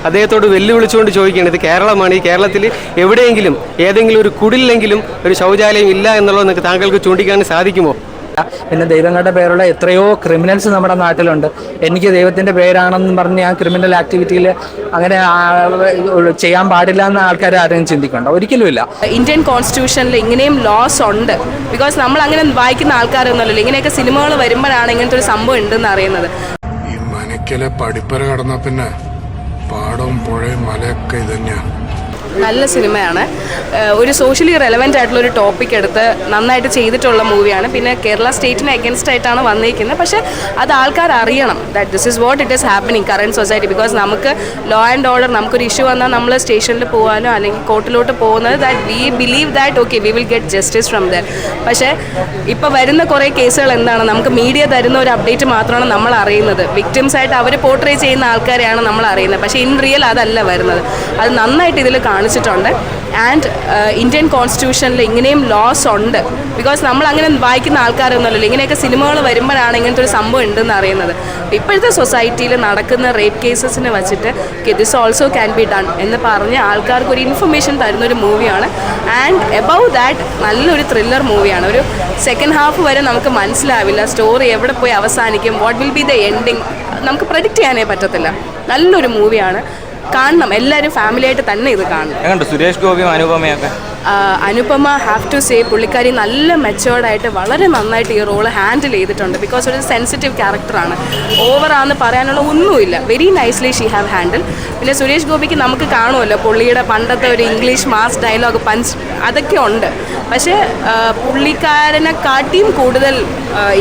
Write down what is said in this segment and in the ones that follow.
അദ്ദേഹത്തോട് വെല്ലുവിളിച്ചുകൊണ്ട് ചോദിക്കുകയാണ്, ഇത് കേരളമാണ്, ഈ കേരളത്തിൽ എവിടെയെങ്കിലും ഏതെങ്കിലും ഒരു കുടിലെങ്കിലും ഒരു ശൗചാലയം ഇല്ല എന്നുള്ളത് നിങ്ങൾക്ക് താങ്കൾക്ക് ചൂണ്ടിക്കാൻ സാധിക്കുമോ? പിന്നെ ദൈവങ്ങളുടെ പേരുള്ള എത്രയോ ക്രിമിനൽസ് നമ്മുടെ നാട്ടിലുണ്ട്. എനിക്ക് ദൈവത്തിൻ്റെ പേരാണെന്ന് പറഞ്ഞ് ഞാൻ ക്രിമിനൽ ആക്ടിവിറ്റിയിൽ അങ്ങനെ ചെയ്യാൻ പാടില്ല എന്ന ആൾക്കാർ ആരെങ്കിലും ചിന്തിക്കണ്ട, ഒരിക്കലുമില്ല. ഇന്ത്യൻ കോൺസ്റ്റിറ്റ്യൂഷനിൽ ഇങ്ങനെയും ലോസ് ഉണ്ട്. ബിക്കോസ് നമ്മൾ അങ്ങനെ വായിക്കുന്ന ആൾക്കാരൊന്നുമല്ലല്ലോ. ഇങ്ങനെയൊക്കെ സിനിമകൾ വരുമ്പോഴാണ് ഇങ്ങനത്തെ ഒരു സംഭവം ഉണ്ടെന്ന് അറിയുന്നത്. ഈ മനക്കലെ പഠിപ്പര കടന്ന പിന്നെ പാടവും പുഴയും മലയൊക്കെ ഇത് തന്നെയാണ്. നല്ല സിനിമയാണ്. ഒരു സോഷ്യലി റെലവൻ്റ് ആയിട്ടുള്ള ഒരു ടോപ്പിക് എടുത്ത് നന്നായിട്ട് ചെയ്തിട്ടുള്ള മൂവിയാണ്. പിന്നെ കേരള സ്റ്റേറ്റിന് അഗൻസ്റ്റ് ആയിട്ടാണ് വന്നിരിക്കുന്നത്. പക്ഷേ അത് ആൾക്കാർ അറിയണം that this is what it is happening current society. Because നമുക്ക് ലോ ആൻഡ് ഓർഡർ, നമുക്കൊരു ഇഷ്യൂ വന്നാൽ നമ്മൾ സ്റ്റേഷനിൽ പോകാനോ അല്ലെങ്കിൽ കോർട്ടിലോട്ട് പോകുന്നത് that we believe that okay we will get justice from there. പക്ഷേ ഇപ്പോൾ വരുന്ന കുറേ കേസുകൾ എന്താണ്, നമുക്ക് മീഡിയ തരുന്ന ഒരു അപ്ഡേറ്റ് മാത്രമാണ് നമ്മൾ അറിയുന്നത്. വിക്ടിംസ് ആയിട്ട് അവർ പോർട്രേ ചെയ്യുന്ന ആൾക്കാരെയാണ് നമ്മൾ അറിയുന്നത്. പക്ഷേ ഇൻ റിയൽ അതല്ല വരുന്നത്. അത് നന്നായിട്ട് ഇതിൽ കാണിച്ചിട്ടുണ്ട്. ആൻഡ് ഇന്ത്യൻ കോൺസ്റ്റിറ്റ്യൂഷനിൽ ഇങ്ങനെയും ലോസ് ഉണ്ട്. ബിക്കോസ് നമ്മൾ അങ്ങനെ വായിക്കുന്ന ആൾക്കാരൊന്നുമല്ലല്ലോ. ഇങ്ങനെയൊക്കെ സിനിമകൾ വരുമ്പോഴാണ് ഇങ്ങനത്തെ ഒരു സംഭവം ഉണ്ടെന്ന് അറിയുന്നത്. ഇപ്പോഴത്തെ സൊസൈറ്റിയിൽ നടക്കുന്ന റേപ്പ് കേസസിനെ വെച്ചിട്ട് this also can be done എന്ന് പറഞ്ഞ് ആൾക്കാർക്ക് ഒരു ഇൻഫർമേഷൻ തരുന്നൊരു മൂവിയാണ്. ആൻഡ് എബവ് ദാറ്റ് നല്ലൊരു ത്രില്ലർ മൂവിയാണ്. ഒരു സെക്കൻഡ് ഹാഫ് വരെ നമുക്ക് മനസ്സിലാവില്ല സ്റ്റോറി എവിടെ പോയി അവസാനിക്കും, what will be the ending, നമുക്ക് പ്രഡിക്റ്റ് ചെയ്യാനേ പറ്റത്തില്ല. നല്ലൊരു മൂവിയാണ്, കാണണം. എല്ലാവരും ഫാമിലിയായിട്ട് തന്നെ ഇത് കാണണം. സുരേഷ് ഗോപിയും അനുപമയൊക്കെ അനുപമ ഹാവ് ടു സേ പുള്ളിക്കാരി നല്ല മെച്ചുവേർഡായിട്ട് വളരെ നന്നായിട്ട് ഈ റോള് ഹാൻഡിൽ ചെയ്തിട്ടുണ്ട്. ബിക്കോസ് ഒരു സെൻസിറ്റീവ് ക്യാരക്ടറാണ്. ഓവറാന്ന് പറയാനുള്ള ഒന്നുമില്ല. Very nicely she have handle. പിന്നെ സുരേഷ് ഗോപിക്ക് നമുക്ക് കാണുമല്ലോ പുള്ളിയുടെ പണ്ടത്തെ ഒരു ഇംഗ്ലീഷ് മാസ് ഡയലോഗ് പഞ്ച് അതൊക്കെ ഉണ്ട്. പക്ഷേ പുള്ളിക്കാരനെ കാട്ടിയും കൂടുതൽ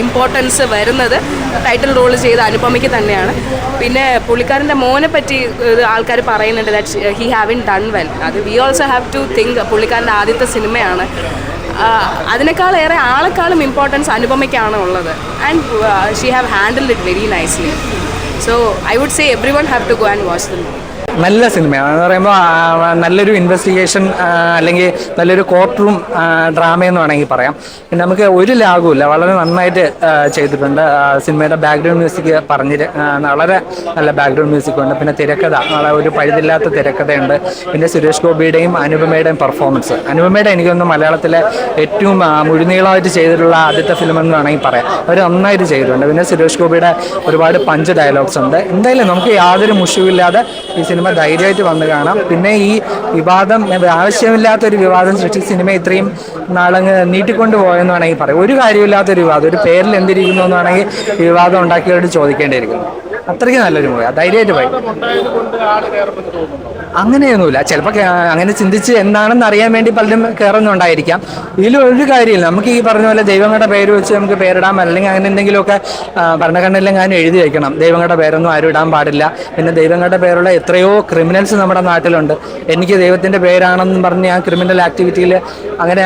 ഇമ്പോർട്ടൻസ് വരുന്നത് ടൈറ്റിൽ റോൾ ചെയ്ത അനുപമയ്ക്ക് തന്നെയാണ്. പിന്നെ പുള്ളിക്കാരൻ്റെ മോനെ പറ്റി ആൾക്കാർ പറയുന്നുണ്ട് that he having done well. അത് we also have to think. പുള്ളിക്കാരൻ്റെ ആദ്യത്തെ സിനിമയാണ്. അതിനേക്കാളേറെ ആളെക്കാളും ഇമ്പോർട്ടൻസ് അനുപമയ്ക്കാണ് ഉള്ളത്. And she have handled it very nicely. So I would say every one have to go and watch the movie. നല്ല സിനിമയാണ് എന്ന് പറയുമ്പോൾ നല്ലൊരു ഇൻവെസ്റ്റിഗേഷൻ അല്ലെങ്കിൽ നല്ലൊരു കോർട്ട് റൂം ഡ്രാമയെന്ന് വേണമെങ്കിൽ പറയാം. പിന്നെ നമുക്ക് ഒരു ലാഗുമില്ല, വളരെ നന്നായിട്ട് ചെയ്തിട്ടുണ്ട്. സിനിമയുടെ ബാക്ക്ഗ്രൗണ്ട് മ്യൂസിക് വളരെ നല്ല ബാക്ക്ഗ്രൗണ്ട് മ്യൂസിക് ഉണ്ട്. പിന്നെ തിരക്കഥ ഒരു പഴുതില്ലാത്ത തിരക്കഥയുണ്ട്. പിന്നെ സുരേഷ് ഗോപിയുടെയും അനുപമയുടെയും പെർഫോമൻസ്. അനുപമയുടെ എനിക്കൊന്ന് മലയാളത്തിലെ ഏറ്റവും മുഴുനീളമായിട്ട് ചെയ്തിട്ടുള്ള ആദ്യത്തെ ഫിലിം എന്ന് വേണമെങ്കിൽ പറയാം. അവർ നന്നായിട്ട് ചെയ്തിട്ടുണ്ട്. പിന്നെ സുരേഷ് ഗോപിയുടെ ഒരുപാട് പഞ്ച് ഡയലോഗ്സ് ഉണ്ട്. എന്തായാലും നമുക്ക് യാതൊരു മുഷിവില്ലാതെ ഈ സിനിമ ധൈര്യമായിട്ട് വന്ന് കാണാം. പിന്നെ ഈ വിവാദം, ആവശ്യമില്ലാത്തൊരു വിവാദം സൃഷ്ടിച്ച് സിനിമ ഇത്രയും നാളങ്ങ് നീട്ടിക്കൊണ്ട് പോയെന്ന് വേണമെങ്കിൽ പറയാം. ഒരു കാര്യമില്ലാത്തൊരു വിവാദം, ഒരു പേരിൽ എന്തിരിക്കുന്നു എന്ന് വേണമെങ്കിൽ വിവാദം ഉണ്ടാക്കിയവരോട് ചോദിക്കേണ്ടിയിരിക്കുന്നു. അത്രയ്ക്ക് നല്ലൊരു മൂവി, ധൈര്യമായിട്ട് പോയി. അങ്ങനെയൊന്നുമില്ല. ചിലപ്പോൾ അങ്ങനെ ചിന്തിച്ച് എന്താണെന്ന് അറിയാൻ വേണ്ടി പലരും കയറുന്നുണ്ടായിരിക്കാം. ഇതിലൊരു കാര്യമില്ല. നമുക്ക് ഈ പറഞ്ഞ പോലെ ദൈവങ്ങളുടെ പേര് വെച്ച് നമുക്ക് പേരിടാം, അല്ലെങ്കിൽ അങ്ങനെ എന്തെങ്കിലുമൊക്കെ ഭരണഘടനയിലെങ്ങാനും എഴുതി വയ്ക്കണം. ദൈവങ്ങളുടെ പേരൊന്നും ആരും ഇടാൻ പാടില്ല. പിന്നെ ദൈവങ്ങളുടെ പേരുള്ള എത്രയോ ക്രിമിനൽസ് നമ്മുടെ നാട്ടിലുണ്ട്. എനിക്ക് ദൈവത്തിൻ്റെ പേരാണെന്ന് പറഞ്ഞ് ഞാൻ ക്രിമിനൽ ആക്ടിവിറ്റിയിൽ അങ്ങനെ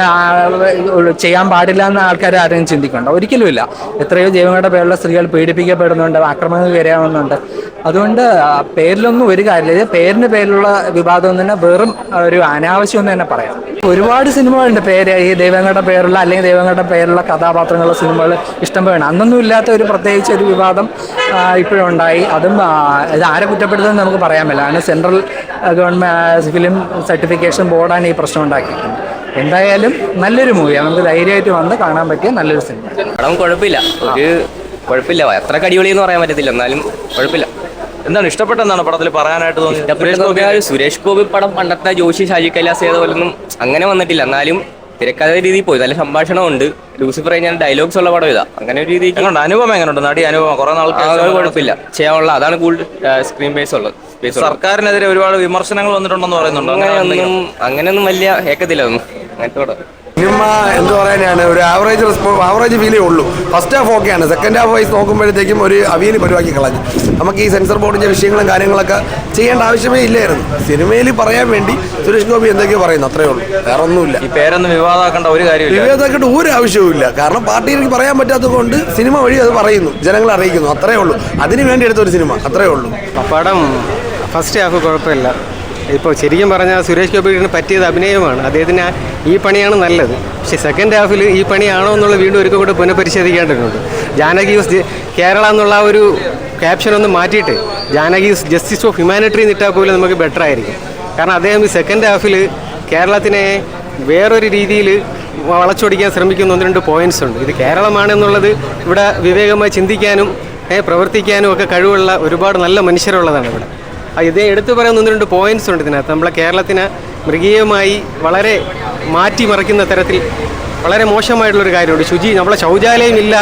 ചെയ്യാൻ പാടില്ല എന്ന ആൾക്കാർ ആരെങ്കിലും ചിന്തിക്കണ്ട, ഒരിക്കലുമില്ല. എത്രയോ ദൈവങ്ങളുടെ പേരുള്ള സ്ത്രീകൾ പീഡിപ്പിക്കപ്പെടുന്നുണ്ട്, ആക്രമണങ്ങൾ ഇരയാവുന്നുണ്ട്. അതുകൊണ്ട് പേരിലൊന്നും ഒരു കാര്യമില്ല. പേരിന് പേരിലുള്ള വിവാദം തന്നെ വെറും ഒരു അനാവശ്യം എന്ന് തന്നെ പറയാം. ഒരുപാട് സിനിമകളുണ്ട് പേര് ഈ ദൈവങ്ങളുടെ പേരുള്ള അല്ലെങ്കിൽ ദൈവങ്ങളുടെ പേരുള്ള കഥാപാത്രങ്ങളുള്ള സിനിമകൾ ഇഷ്ടംപോലെ. അന്നൊന്നും ഇല്ലാത്ത ഒരു പ്രത്യേകിച്ച് ഒരു വിവാദം ഇപ്പോഴും ഉണ്ടായി. അതും ഇത് ആരെ കുറ്റപ്പെടുത്തുന്നത് നമുക്ക് പറയാൻ പറ്റില്ല. അതിന് സെൻട്രൽ ഗവൺമെൻറ് ഫിലിം സർട്ടിഫിക്കേഷൻ ബോർഡാണ് ഈ പ്രശ്നം ഉണ്ടാക്കിയിരിക്കുന്നത്. എന്തായാലും നല്ലൊരു മൂവിയാണ്, നമുക്ക് ധൈര്യമായിട്ട് വന്ന് കാണാൻ പറ്റിയ നല്ലൊരു സിനിമ. പടം കുഴപ്പമില്ല, എത്ര അടിപൊളിയെന്ന് പറയാൻ പറ്റത്തില്ല, എന്നാലും കുഴപ്പമില്ല. എന്താണ് ഇഷ്ടപ്പെട്ടെന്നാണ് പടത്തിൽ പറയാനായിട്ട് തോന്നിയത്? സുരേഷ് ഗോപി പടം പണ്ടത്തെ ജോഷി ഷാജി കൈലാസ് പോലൊന്നും അങ്ങനെ വന്നിട്ടില്ല. എന്നാലും തിരക്കഥ രീതിയിൽ പോയി, നല്ല സംഭാഷണമുണ്ട്. ലൂസിഫർ കഴിഞ്ഞാൽ ഡയലോഗ്സ് ഉള്ള പടം ഇതാ. അങ്ങനെ ഒരു രീതി. അനുപമ എങ്ങനെയുണ്ട്? നടി അനുപമ കുറെ നാൾക്ക് കുഴപ്പമില്ല, ചെയ്യാനുള്ള അതാണ് കൂടുതൽ സ്ക്രീൻ ബേസ് ഉള്ളത്. സർക്കാരിനെതിരെ ഒരുപാട് വിമർശനങ്ങൾ വന്നിട്ടുണ്ടെന്ന് പറയുന്നുണ്ട്. അങ്ങനെയൊന്നും വലിയ ഏക്കത്തില്ല ഒന്നും അങ്ങനത്തെ. സിനിമ എന്ത് പറയാനാണ്, ഒരു ആവറേജ് ഫീലേ ഉള്ളൂ. ഫസ്റ്റ് ഹാഫ് ഓക്കെയാണ്, സെക്കൻഡ് ഹാഫ് വൈസ് നോക്കുമ്പോഴത്തേക്കും ഒരു അവിയൽ പരിവാക്കി കളഞ്ഞു. നമുക്ക് ഈ സെൻസർ ബോർഡിൻ്റെ വിഷയങ്ങളും കാര്യങ്ങളൊക്കെ ചെയ്യേണ്ട ആവശ്യമേ ഇല്ലായിരുന്നു. സിനിമയിൽ പറയാൻ വേണ്ടി സുരേഷ് ഗോപി എന്തൊക്കെയോ പറയുന്നു, അത്രേ ഉള്ളൂ, വേറെ ഒന്നുമില്ല. ഈ പേരൊന്നും വിവാദമാക്കേണ്ട ഒരു കാര്യമില്ല, വിവാദമാക്കേണ്ട ഒരു ആവശ്യവുമില്ല. കാരണം പാർട്ടിക്ക് പറയാൻ പറ്റാത്തത് കൊണ്ട് സിനിമ വഴി അത് പറയുന്നു, ജനങ്ങളെ അറിയിക്കുന്നു, അത്രേ ഉള്ളൂ. അതിന് വേണ്ടി എടുത്തൊരു സിനിമ, അത്രേ ഉള്ളൂ. പടം ഫസ്റ്റ് ഹാഫ് കുഴപ്പമില്ല. ഇപ്പോൾ ശരിക്കും പറഞ്ഞാൽ സുരേഷ് ഗോപിന് പറ്റിയത് അഭിനയമാണ്. അദ്ദേഹത്തിന് ഈ പണിയാണ് നല്ലത്. പക്ഷേ സെക്കൻഡ് ഹാഫിൽ ഈ പണിയാണോ എന്നുള്ള വീണ്ടും ഒരിക്കൽ കൂടെ പുനഃപരിശോധിക്കേണ്ടതുണ്ട്. ജാനകി കേരള എന്നുള്ള ഒരു ക്യാപ്ഷൻ ഒന്ന് മാറ്റിയിട്ട് ജാനകീസ് ജസ്റ്റിസ് ഓഫ് ഹ്യൂമാനിറ്ററി എന്നിട്ടാൽ പോലും നമുക്ക് ബെറ്റർ ആയിരിക്കും. കാരണം അദ്ദേഹം ഈ സെക്കൻഡ് ഹാഫിൽ കേരളത്തിനെ വേറൊരു രീതിയിൽ വളച്ചൊടിക്കാൻ ശ്രമിക്കുന്ന 1-2 പോയിന്റ്സ് ഉണ്ട്. ഇത് കേരളമാണെന്നുള്ളത് ഇവിടെ വിവേകമായി ചിന്തിക്കാനും പ്രവർത്തിക്കാനും ഒക്കെ കഴിവുള്ള ഒരുപാട് നല്ല മനുഷ്യരുള്ളതാണ് ഇവിടെ. ഇതേ എടുത്തു പറയുന്ന 1-2 പോയിന്റ്സ് ഉണ്ട് ഇതിനകത്ത്. നമ്മളെ കേരളത്തിനെ മൃഗീയമായി വളരെ മാറ്റിമറിക്കുന്ന തരത്തിൽ വളരെ മോശമായിട്ടുള്ളൊരു കാര്യമുണ്ട്. നമ്മളെ ശൗചാലയം ഇല്ല,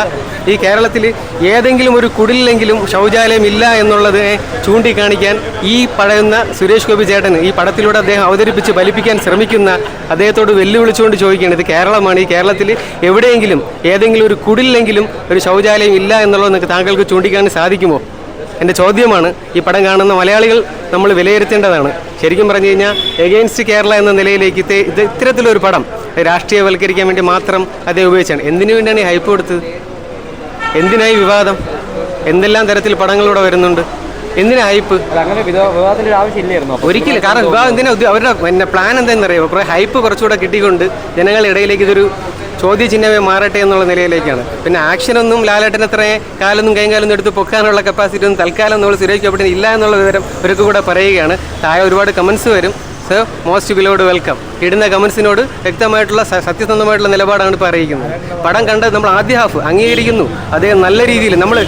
ഈ കേരളത്തിൽ ഏതെങ്കിലും ഒരു കുടിലെങ്കിലും ശൗചാലയം ഇല്ല എന്നുള്ളത് ചൂണ്ടിക്കാണിക്കാൻ ഈ പറയുന്ന സുരേഷ് ഗോപി ചേട്ടന് ഈ പടത്തിലൂടെ അദ്ദേഹം അവതരിപ്പിച്ച് ഫലിപ്പിക്കാൻ ശ്രമിക്കുന്ന അദ്ദേഹത്തോട് വെല്ലുവിളിച്ചുകൊണ്ട് ചോദിക്കുകയാണ്, ഇത് കേരളമാണ്, ഈ കേരളത്തിൽ എവിടെയെങ്കിലും ഏതെങ്കിലും ഒരു കുടിലെങ്കിലും ഒരു ശൗചാലയം ഇല്ല എന്നുള്ളത് നിങ്ങൾക്ക് താങ്കൾക്ക് ചൂണ്ടിക്കാണാൻ സാധിക്കുമോ? എൻ്റെ ചോദ്യമാണ്. ഈ പടം കാണുന്ന മലയാളികൾ നമ്മൾ വിലയിരുത്തേണ്ടതാണ്. ശരിക്കും പറഞ്ഞു കഴിഞ്ഞാൽ എഗെയിൻസ്റ്റ് കേരള എന്ന നിലയിലേക്ക് ഇത് ഇത്തരത്തിലൊരു പടം രാഷ്ട്രീയവൽക്കരിക്കാൻ വേണ്ടി മാത്രം അദ്ദേഹം ഉപയോഗിച്ചാണ്. എന്തിനു വേണ്ടിയാണ് ഈ ഹൈപ്പ് കൊടുത്തത്? എന്തിനായി വിവാദം? എന്തെല്ലാം തരത്തിൽ പടങ്ങളിലൂടെ വരുന്നുണ്ട്, എന്തിനാ ഹൈപ്പ്? അങ്ങനെ വിവാദത്തിന്റെ ആവശ്യമില്ലായിരുന്നു ഒരിക്കലും. കാരണം വിവാദം എന്തിനാ? അവരുടെ പ്ലാൻ എന്താണെന്നറിയാമോ? അപ്പോൾ ഹൈപ്പ് കുറച്ചുകൂടെ കിട്ടിക്കൊണ്ട് ജനങ്ങളുടെ ഇടയിലേക്ക് ഇതൊരു ചോദ്യചിഹ്നമേ മാറട്ടെ എന്നുള്ള നിലയിലേക്കാണ്. പിന്നെ ആക്ഷനൊന്നും ലാലേട്ടൻ അത്ര കാലൊന്നും കൈകാലൊന്നും എടുത്ത് പൊക്കാനുള്ള കപ്പാസിറ്റി ഒന്നും തൽക്കാലം നമ്മൾ സുരേഷ് ഗോപിന് ഇല്ല എന്നുള്ള വിവരം ഇവർക്ക് കൂടെ പറയുകയാണ്. താഴെ ഒരുപാട് കമൻസ് വരും. Sir most ബിലോഡ് welcome. ഇടുന്ന കമൻസിനോട് വ്യക്തമായിട്ടുള്ള സത്യസന്ധമായിട്ടുള്ള നിലപാടാണ് ഇപ്പോൾ അറിയിക്കുന്നത്. പടം കണ്ടത് നമ്മൾ ആദ്യ ഹാഫ് അംഗീകരിക്കുന്നു, അദ്ദേഹം നല്ല രീതിയിൽ നമ്മൾ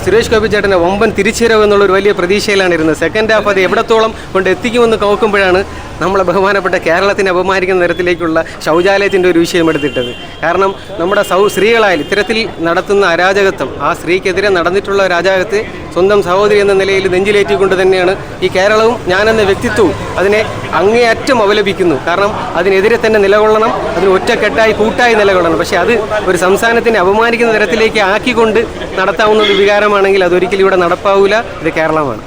സുരേഷ് ഗോപി ചേട്ടൻ്റെ വമ്പൻ തിരിച്ചുവരവ് എന്നുള്ളൊരു വലിയ പ്രതീക്ഷയിലാണ് ഇരുന്നത്. സെക്കൻഡ് ഹാഫ് അത് എവിടത്തോളം കൊണ്ട് എത്തിക്കുമെന്ന് നോക്കുമ്പോഴാണ് നമ്മളെ ബഹുമാനപ്പെട്ട കേരളത്തിനെ അപമാനിക്കുന്ന തരത്തിലേക്കുള്ള ശൗചാലയത്തിൻ്റെ ഒരു വിഷയം എടുത്തിട്ടത്. കാരണം നമ്മുടെ സ്ത്രീകളായാലും ഇത്തരത്തിൽ നടത്തുന്ന അരാജകത്വം, ആ സ്ത്രീക്കെതിരെ നടന്നിട്ടുള്ള അരാജകത്തെ സ്വന്തം സഹോദരി എന്ന നിലയിൽ നെഞ്ചിലേറ്റിക്കൊണ്ട് തന്നെയാണ് ഈ കേരളവും ഞാനെന്ന വ്യക്തിത്വവും അതിനെ അങ്ങേയറ്റം അപലപിക്കുന്നു. കാരണം അതിനെതിരെ തന്നെ നിലകൊള്ളണം, അതിന് ഒറ്റക്കെട്ടായി കൂട്ടായി നിലകൊള്ളണം. പക്ഷേ അത് ഒരു സംസ്ഥാനത്തിനെ അപമാനിക്കുന്ന തരത്തിലേക്ക് ആക്കിക്കൊണ്ട് നടത്താവുന്ന ഒരു വികാരമാണെങ്കിൽ അതൊരിക്കലും ഇവിടെ നടപ്പാവില്ല. ഇത് കേരളമാണ്.